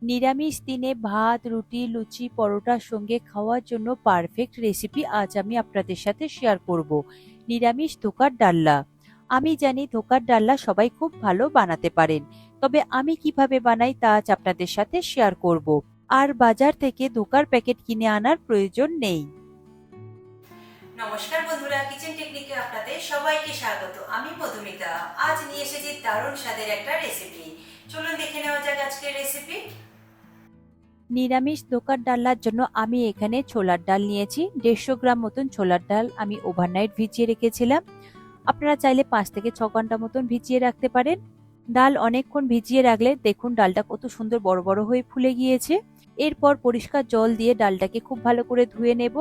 নিরামিষ দিনে ভাত, রুটি, লুচি, পরোটার সঙ্গে খাওয়ার জন্য পারফেক্ট রেসিপি আজ আমি আপনাদের সাথে শেয়ার করব। নিরামিষ ধোকার ডালনা। আমি জানি ধোকার ডালনা সবাই খুব ভালো বানাতে পারেন, তবে আমি কিভাবে বানাই তা আজ আপনাদের সাথে শেয়ার করব। আর বাজার থেকে ধোকার প্যাকেট কিনে আনার প্রয়োজন নেই। নমস্কার বন্ধুরা, কিচেন টেকনিকে আপনাদের সবাইকে স্বাগত। আমি মধুমিতা। আজ নিয়ে এসেছি দারুণ স্বাদের একটা রেসিপি। চলুন দেখে নেওয়া যাক আজকের রেসিপি। নিরামিষ ধোকার ডালনার জন্য আমি এখানে ছোলার ডাল নিয়েছি। 150 গ্রাম মতন ছোলার ডাল আমি ওভারনাইট ভিজিয়ে রেখেছিলাম। আপনারা চাইলে 5 থেকে 6 ঘন্টা মতন ভিজিয়ে রাখতে পারেন। ডাল অনেকক্ষণ ভিজিয়ে রাখলে দেখুন ডালটা কত সুন্দর বড় বড় হয়ে ফুলে গিয়েছে। এরপর পরিষ্কার জল দিয়ে ডালটাকে খুব ভালো করে ধুয়ে নেব।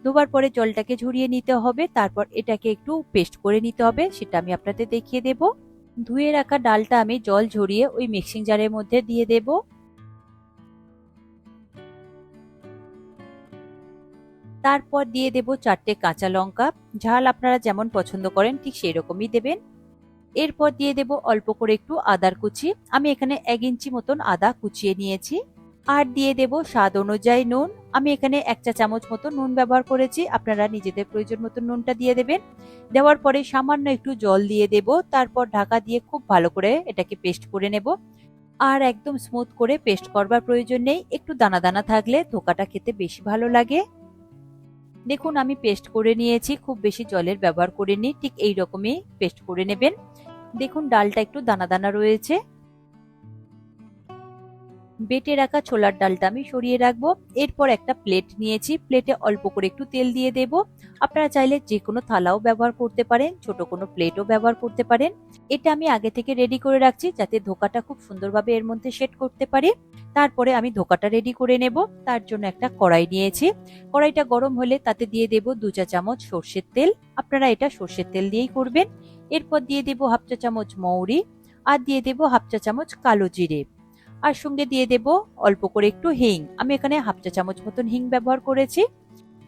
ধোবার পরে জলটাকে ঝরিয়ে নিতে হবে, তারপর এটাকে একটু পেস্ট করে নিতে হবে, সেটা আমি আপনাদের দেখিয়ে দেব। ধুয়ে রাখা ডালটা আমি জল ঝরিয়ে ওই মিক্সিং জারের মধ্যে দিয়ে দেব। তারপর দিয়ে দেব 4টে কাঁচা লঙ্কা। ঝাল আপনারা যেমন পছন্দ করেন ঠিক সেই রকমই দেবেন। এরপর দিয়ে দেব অল্প করে একটু আদার কুচি। আমি এখানে 1 ইঞ্চি মতন আদা কুচিয়ে নিয়েছি। আর দিয়ে দেব স্বাদ অনুযায়ী নুন। আমি এখানে 1 চা চামচ মতো নুন ব্যবহার করেছি, আপনারা নিজেদের প্রয়োজন মতো নুনটা দিয়ে দেবেন। দেওয়ার পরে সামান্য একটু জল দিয়ে দেব, তারপর ঢাকা দিয়ে খুব ভালো করে এটাকে পেস্ট করে নেব। আর একদম স্মুথ করে পেস্ট করবার প্রয়োজন নেই, একটু দানা দানা থাকলে ধোকাটা খেতে বেশি ভালো লাগে। দেখুন আমি পেস্ট করে নিয়েছি, খুব বেশি জলের ব্যবহার করিনি, ঠিক এই রকমই পেস্ট করে নেবেন। দেখুন ডালটা একটু দানা দানা রয়েছে। বেটে রাখা ছোলার ডালটা আমি সরিয়ে রাখবো। এরপর একটা প্লেট নিয়েছি, প্লেটে অল্প করে একটু তেল দিয়ে দেব। আপনারা চাইলে যে কোনো থালাও ব্যবহার করতে পারেন, ছোট কোনো প্লেটও ব্যবহার করতে পারেন। এটা আমি আগে থেকে রেডি করে রাখছি যাতে ধোকাটা খুব সুন্দরভাবে এর মধ্যে সেট করতে পারি। তারপরে আমি ধোকাটা রেডি করে নেব। তার জন্য একটা কড়াই নিয়েছি। কড়াইটা গরম হলে তাতে দিয়ে দেব 2 চা চামচ সর্ষের তেল। আপনারা এটা সর্ষের তেল দিয়েই করবেন। এরপর দিয়ে দেব হাফ চা চামচ মৌরি। আর দিয়ে দেব হাফ চা চামচ কালো জিরে। আর সঙ্গে দিয়ে দেব অল্প করে একটু হিং। আমি এখানে হাফ চা চামচ মতন হিং ব্যবহার করেছি।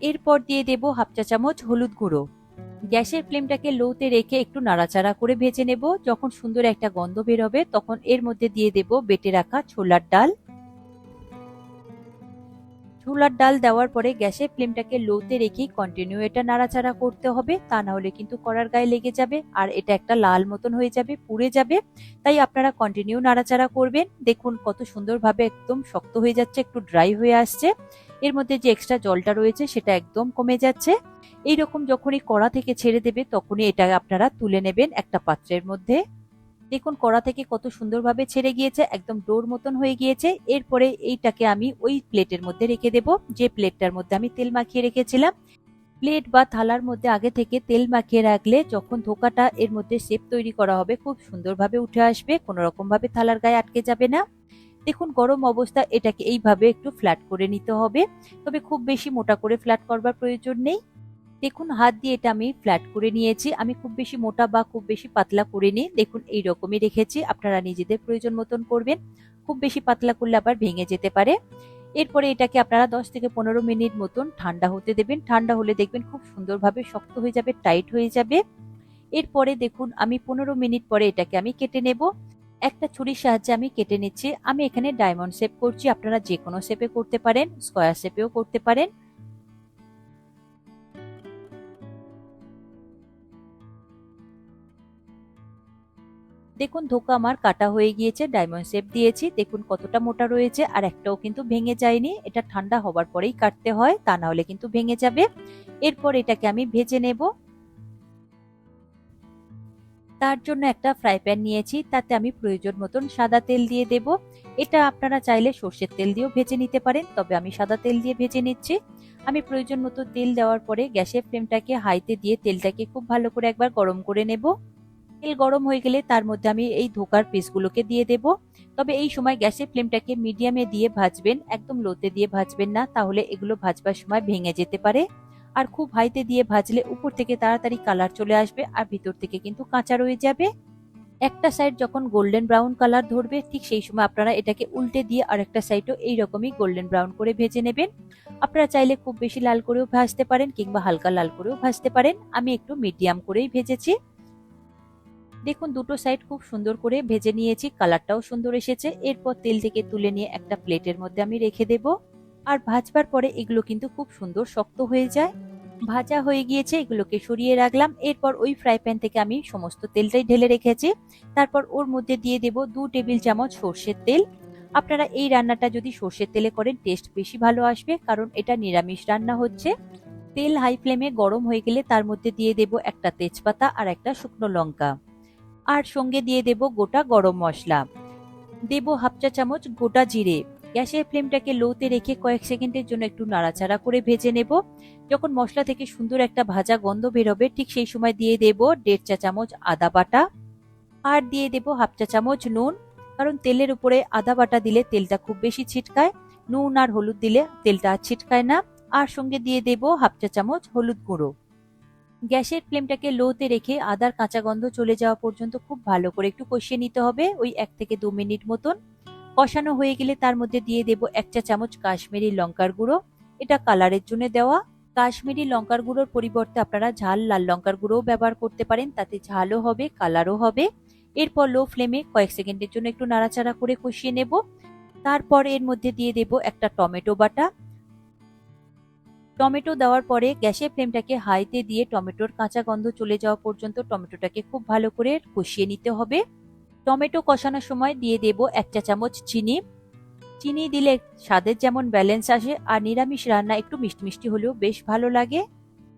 এরপর দিয়ে দেব হাফ চা চামচ হলুদ গুঁড়ো। গ্যাসের ফ্লেমটাকে লোতে রেখে একটু নাড়াচাড়া করে ভেজে নেব। যখন সুন্দর একটা গন্ধ বের হবে তখন এর মধ্যে দিয়ে দেব বেটে রাখা ছোলার ডাল। ছোলার ডাল দেওয়ার পরে গ্যাসের ফ্লেমটাকে লোতে রেখেই কন্টিনিউ এটা নাড়াচাড়া করতে হবে, তা না হলে কিন্তু কড়ার গায়ে লেগে যাবে আর এটা একটা লাল মতন হয়ে যাবে, পুড়ে যাবে। তাই আপনারা কন্টিনিউ নাড়াচাড়া করবেন। দেখুন কত সুন্দরভাবে একদম শক্ত হয়ে যাচ্ছে, একটু ড্রাই হয়ে আসছে। এর মধ্যে যে এক্সট্রা জলটা রয়েছে সেটা একদম কমে যাচ্ছে। এইরকম যখনই কড়া থেকে ছেড়ে দেবে তখনই এটা আপনারা তুলে নেবেন একটা পাত্রের মধ্যে। দেখুন কড়া থেকে কত সুন্দরভাবে ছেড়ে গিয়েছে, একদম ডোর মতন হয়ে গিয়েছে। এরপরে এইটাকে আমি ওই প্লেটের মধ্যে রেখে দেব, যে প্লেটটার মধ্যে আমি তেল মাখিয়ে রেখেছিলাম। প্লেট বা থালার মধ্যে আগে থেকে তেল মাখিয়ে রাখলে যখন ধোকাটা এর মধ্যে শেপ তৈরি করা হবে খুব সুন্দরভাবে উঠে আসবে, কোনো রকম ভাবে থালার গায়ে আটকে যাবে না। দেখুন গরম অবস্থা এটাকে এইভাবে একটু ফ্ল্যাট করে নিতে হবে, তবে খুব বেশি মোটা করে ফ্ল্যাট করবার প্রয়োজন নেই। দেখুন হাত দিয়ে এটা আমি ফ্ল্যাট করে নিয়েছি, আমি খুব বেশি মোটা বা খুব বেশি পাতলা করিনি। দেখুন এই রকমই রেখেছি, আপনারা নিজেদের প্রয়োজন মতন করবেন। খুব বেশি পাতলা করলে আবার ভেঙে যেতে পারে। এরপরে এটাকে আপনারা 10 থেকে 15 মিনিট মতন ঠান্ডা হতে দেবেন। ঠান্ডা হলে দেখবেন খুব সুন্দরভাবে শক্ত হয়ে যাবে, টাইট হয়ে যাবে। এরপরে দেখুন আমি 15 মিনিট পরে এটাকে আমি কেটে নেব। একটা ছুরির সাহায্যে আমি কেটে নিচ্ছি। আমি এখানে ডায়মন্ড শেপ করছি, আপনারা যে কোনো শেপে করতে পারেন, স্কোয়ার শেপেও করতে পারেন। দেখুন ধোকা আমার কাটা হয়ে গিয়েছে, ডায়মন্ড শেপ দিয়েছি। দেখুন কতটা মোটা রয়েছে আর একটাও কিন্তু ভেঙে যায়নি। এটা ঠান্ডা হবার পরেই কাটতে হয়, তা না হলে কিন্তু ভেঙে যাবে। এরপর এটাকে আমি ভেজে নেব। তার জন্য একটা ফ্রাই প্যান নিয়েছি, তাতে আমি প্রয়োজন মতন সাদা তেল দিয়ে দেব। এটা আপনারা চাইলে সর্ষের তেল দিয়েও ভেজে নিতে পারেন, তবে আমি সাদা তেল দিয়ে ভেজে নিচ্ছি। আমি প্রয়োজন মতো তেল দেওয়ার পরে গ্যাসের ফ্লেমটাকে হাইতে দিয়ে তেলটাকে খুব ভালো করে একবার গরম করে নেব। তেল গরম হয়ে গেলে তার মধ্যে আমি এই ধোকার পিসগুলোকে দিয়ে দেব। তবে এই সময় গ্যাসের ফ্লেমটাকে মিডিয়ামে দিয়ে ভাজবেন, একদম লোতে দিয়ে ভাজবেন না, তাহলে এগুলো ভাজবার সময় ভেঙে যেতে পারে। আর খুব হাইতে দিয়ে ভাজলে উপর থেকে তাড়াতাড়ি কালার চলে আসবে আর ভিতর থেকে কিন্তু কাঁচা রয়ে যাবে। একটা সাইড যখন গোল্ডেন ব্রাউন কালার ধরবে ঠিক সেই সময় আপনারা এটাকে উল্টে দিয়ে আরেকটা সাইডও এইরকমই গোল্ডেন ব্রাউন করে ভেজে নেবেন। আপনারা চাইলে খুব বেশি লাল করেও ভাজতে পারেন কিংবা হালকা লাল করেও ভাজতে পারেন। আমি একটু মিডিয়াম করেই ভেজেছি। দেখুন দুটো সাইড খুব সুন্দর করে ভেজে নিয়েছি, কালারটাও সুন্দর এসেছে। এরপর তেল থেকে তুলে নিয়ে একটা প্লেটের মধ্যে আমি রেখে দেব। আর ভাজবার পরে এগুলো কিন্তু খুব সুন্দর শক্ত হয়ে যায়। ভাজা হয়ে গিয়েছে, এগুলোকে সরিয়ে রাখলাম। এরপর ওই ফ্রাই প্যান থেকে আমি সমস্ত তেলটাই ঢেলে রেখেছি। তারপর ওর মধ্যে দিয়ে দেব 2 টেবিল চামচ সর্ষের তেল। আপনারা এই রান্নাটা যদি সর্ষের তেলে করেন টেস্ট বেশি ভালো আসবে, কারণ এটা নিরামিষ রান্না হচ্ছে। তেল হাই ফ্লেমে গরম হয়ে গেলে তার মধ্যে দিয়ে দেব একটা তেজপাতা আর একটা শুকনো লঙ্কা, আর সঙ্গে দিয়ে দেব গোটা গরম মশলা, দেব হাফ চা চামচ গোটা জিরে। গ্যাসের ফ্লেমটাকে লোতে রেখে কয়েক সেকেন্ডের জন্য একটু নাড়াচাড়া করে ভেজে নেব। যখন মশলা থেকে সুন্দর একটা ভাজা গন্ধ বেরোবে ঠিক সেই সময় দিয়ে দেব 1.5 চা চামচ আদা বাটা, আর দিয়ে দেব হাফ চা চামচ নুন, কারণ তেলের উপরে আদা বাটা দিলে তেলটা খুব বেশি ছিটকায়। নুন আর হলুদ দিলে তেলটা আর ছিটকায় না। আর সঙ্গে দিয়ে দেব হাফ চা চামচ হলুদ গুঁড়ো। গ্যাসের ফ্লেমটাকে লোতে রেখে আদার কাঁচা গন্ধ চলে যাওয়া পর্যন্ত খুব ভালো করে একটু কষিয়ে নিতে হবে, ওই 1 থেকে 2 মিনিট মতন। কষানো হয়ে গেলে তার মধ্যে দিয়ে দেব 1 চা চামচ কাশ্মীরি লঙ্কার গুঁড়ো। এটা কালারের জন্য দেওয়া। কাশ্মীরি লঙ্কার গুঁড়োর পরিবর্তে আপনারা ঝাল লাল লঙ্কার গুঁড়োও ব্যবহার করতে পারেন, তাতে ঝালও হবে কালারও হবে। এরপর লো ফ্লেমে কয়েক সেকেন্ডের জন্য একটু নাড়াচাড়া করে কষিয়ে নেব। তারপর এর মধ্যে দিয়ে দেব একটা টমেটো বাটা। টমেটো দেওয়ার পরে গ্যাসের ফ্লেমটাকে হাইতে দিয়ে টমেটোর কাঁচা গন্ধ চলে যাওয়া পর্যন্ত টমেটোটাকে খুব ভালো করে কষিয়ে নিতে হবে। টমেটো কষানোর সময় দিয়ে দেব 1 চা চামচ চিনি। চিনি দিলে স্বাদের যেমন ব্যালেন্স আসে, আর নিরামিষ রান্না একটু মিষ্টি মিষ্টি হলেও বেশ ভালো লাগে।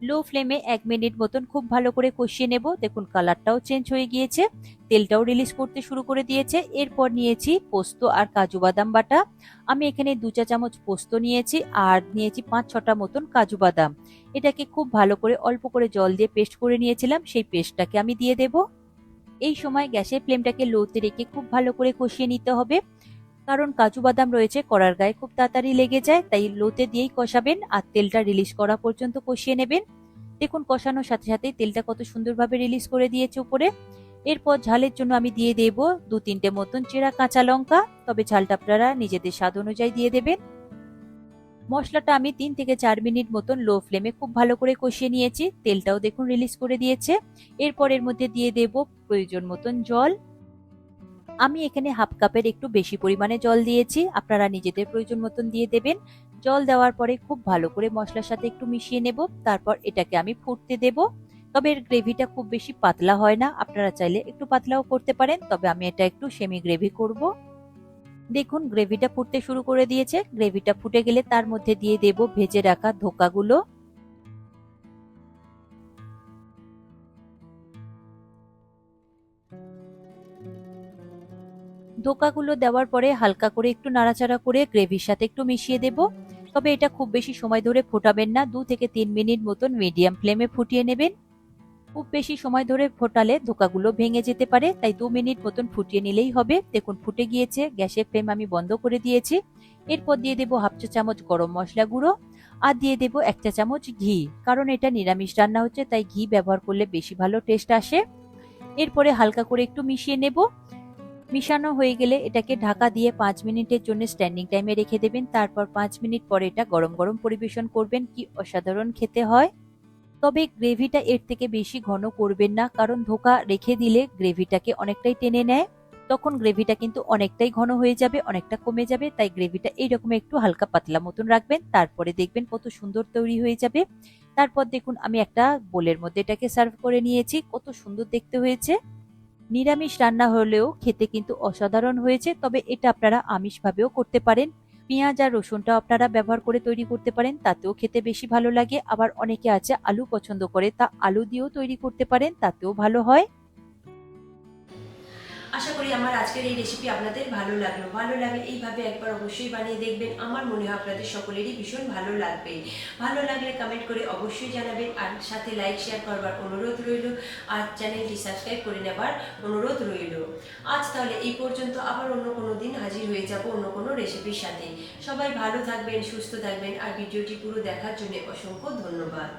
লো ফ্লেমে 1 মিনিট মতন খুব ভালো করে কষিয়ে নেব। দেখুন কালারটাও চেঞ্জ হয়ে গিয়েছে, তেলটাও রিলিজ করতে শুরু করে দিয়েছে। এরপর নিয়েছি পোস্ত আর কাজু বাদাম বাটা। আমি এখানে 2 চা চামচ পোস্ত নিয়েছি আর নিয়েছি 5-6টা মতন কাজু বাদাম। এটাকে খুব ভালো করে অল্প করে জল দিয়ে পেস্ট করে নিয়েছিলাম, সেই পেস্টটাকে আমি দিয়ে দেব। এই সময় গ্যাসের ফ্লেমটাকে লোতে রেখে খুব ভালো করে কষিয়ে নিতে হবে, কারণ কাজু বাদাম রয়েছে কড়ার গায়ে খুব তাড়াতাড়ি লেগে যায়, তাই লোতে দিয়েই কষাবেন আর তেলটা রিলিজ করা পর্যন্ত কষিয়ে নেবেন। দেখুন কষানোর সাথে সাথেই তেলটা কত সুন্দরভাবে রিলিজ করে দিয়েছে উপরে। এরপর ঝালের জন্য আমি দিয়ে দেব 2-3টে মতন চেরা কাঁচা লঙ্কা, তবে ঝালটা আপনারা নিজেদের স্বাদ অনুযায়ী দিয়ে দেবেন। মশলাটা আমি 3 থেকে 4 মিনিট মতন লো ফ্লেমে খুব ভালো করে কষিয়ে নিয়েছি, তেলটাও দেখুন রিলিজ করে দিয়েছে। এরপর এর মধ্যে দিয়ে দেব প্রয়োজন মতন জল। আমি এখানে হাফ কাপের একটু বেশি পরিমাণে জল দিয়েছি, আপনারা নিজেদের প্রয়োজন মতন দিয়ে দেবেন। জল দেওয়ার পরে খুব ভালো করে মশলার সাথে একটু মিশিয়ে নেব। তারপর এটাকে আমি ফুটতে দেব। তবে এর গ্রেভিটা খুব বেশি পাতলা হয় না, আপনারা চাইলে একটু পাতলাও করতে পারেন, তবে আমি এটা একটু সেমি গ্রেভি করব। দেখুন গ্রেভিটা ফুটতে শুরু করে দিয়েছে। গ্রেভিটা ফুটে গেলে তার মধ্যে দিয়ে দেব ভেজে রাখা ধোকাগুলো। ধোকাগুলো দেওয়ার পরে হালকা করে একটু নাড়াচাড়া করে গ্রেভির সাথে একটু মিশিয়ে দেব। তবে এটা খুব বেশি সময় ধরে ফোটাবেন না, 2 থেকে 3 মিনিট মতন মিডিয়াম ফ্লেমে ফুটিয়ে নেবেন। খুব বেশি সময় ধরে ফোটালে ধোকাগুলো ভেঙে যেতে পারে, তাই 2 মিনিট মতন ফুটিয়ে নিলেই হবে। দেখুন ফুটে গিয়েছে, গ্যাসের ফ্লেম আমি বন্ধ করে দিয়েছি। এরপর দিয়ে দেব হাফ চা চামচ গরম মশলা গুঁড়ো, আর দিয়ে দেব 1 চা চামচ ঘি, কারণ এটা নিরামিষ রান্না হচ্ছে তাই ঘি ব্যবহার করলে বেশি ভালো টেস্ট আসে। এরপরে হালকা করে একটু মিশিয়ে নেব। মিশানো হয়ে গেলে এটাকে ঢাকা দিয়ে 5 মিনিটের জন্য স্ট্যান্ডিং টাইমে রেখে দেবেন। তারপর 5 মিনিট পরে এটা গরম গরম পরিবেশন করবেন, কি অসাধারণ খেতে হয়। তবে গ্রেভিটা এর থেকে বেশি ঘন করবেন না, কারণ ধোকা রেখে দিলে গ্রেভিটাকে অনেকটাই টেনে নেয়, তখন গ্রেভিটা কিন্তু অনেকটাই ঘন হয়ে যাবে, অনেকটা কমে যাবে। তাই গ্রেভিটা এইরকম একটু হালকা পাতলা মতন রাখবেন, তারপরে দেখবেন কত সুন্দর তৈরি হয়ে যাবে। তারপর দেখুন আমি একটা বোলের মধ্যে এটাকে সার্ভ করে নিয়েছি, কত সুন্দর দেখতে হয়েছে। নিরামিষ রান্না হলেও খেতে কিন্তু অসাধারণ হয়েছে। তবে এটা আপনারা আমিষ ভাবেও করতে পারেন, পেঁয়াজ আর রসুনটা আপনারা ব্যবহার করে তৈরি করতে পারেন, তাতেও খেতে বেশি ভালো লাগে। আবার অনেকে আছে আলু পছন্দ করে, তা আলু দিয়েও তৈরি করতে পারেন, তাতেও ভালো হয়। আশা করি আমার আজকের এই রেসিপি আপনাদের ভালো লাগলো। ভালো লাগে এইভাবে একবার অবশ্যই বানিয়ে দেখবেন, আমার মনে হয় আপনাদের সকলেরই ভীষণ ভালো লাগবে। ভালো লাগলে কমেন্ট করে অবশ্যই জানাবেন, আর সাথে লাইক শেয়ার করবার অনুরোধ রইল, আর চ্যানেলটি সাবস্ক্রাইব করে নেবার অনুরোধ রইল। আজ তাহলে এই পর্যন্ত, আবার অন্য কোনো দিন হাজির হয়ে যাব অন্য কোনো রেসিপির সাথে। সবাই ভালো থাকবেন, সুস্থ থাকবেন, আর ভিডিওটি পুরো দেখার জন্য অসংখ্য ধন্যবাদ।